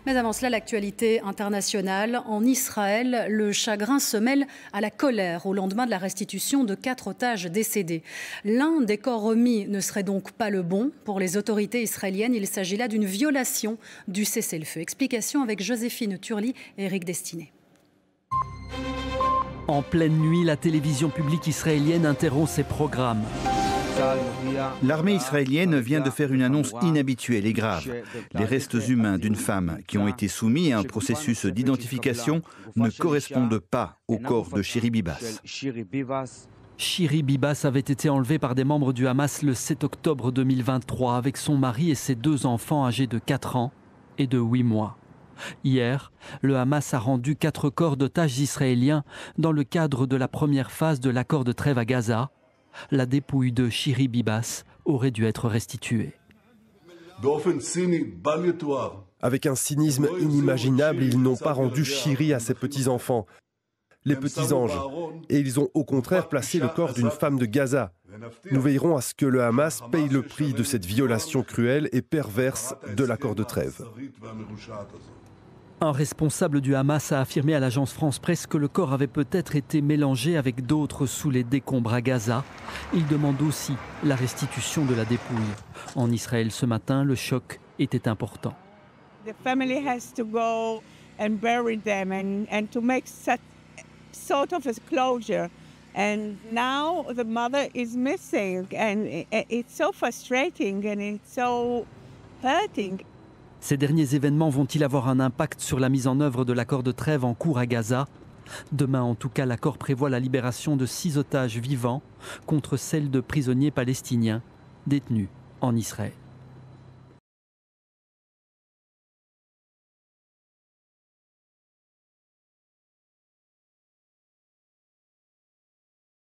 Mais avant cela, l'actualité internationale. En Israël, le chagrin se mêle à la colère au lendemain de la restitution de 4 otages décédés. L'un des corps remis ne serait donc pas le bon. Pour les autorités israéliennes, il s'agit là d'une violation du cessez-le-feu. Explication avec Joséphine Turli et Eric Destiné. En pleine nuit, la télévision publique israélienne interrompt ses programmes. L'armée israélienne vient de faire une annonce inhabituelle et grave. Les restes humains d'une femme qui ont été soumis à un processus d'identification ne correspondent pas au corps de Shiri Bibas. Shiri Bibas avait été enlevée par des membres du Hamas le 7 octobre 2023 avec son mari et ses 2 enfants âgés de 4 ans et de 8 mois. Hier, le Hamas a rendu 4 corps d'otages israéliens dans le cadre de la première phase de l'accord de trêve à Gaza. La dépouille de Shiri Bibas aurait dû être restituée. Avec un cynisme inimaginable, ils n'ont pas rendu Shiri à ses petits-enfants, les petits anges, et ils ont au contraire placé le corps d'une femme de Gaza. Nous veillerons à ce que le Hamas paye le prix de cette violation cruelle et perverse de l'accord de trêve. Un responsable du Hamas a affirmé à l'agence France Presse que le corps avait peut-être été mélangé avec d'autres sous les décombres à Gaza. Il demande aussi la restitution de la dépouille. En Israël ce matin, le choc était important. The family has to go and bury them and to make such sort of a closure. And now the mother is missing and it's so frustrating and it's so hurting. Ces derniers événements vont-ils avoir un impact sur la mise en œuvre de l'accord de trêve en cours à Gaza? Demain, en tout cas, l'accord prévoit la libération de 6 otages vivants contre celle de prisonniers palestiniens détenus en Israël.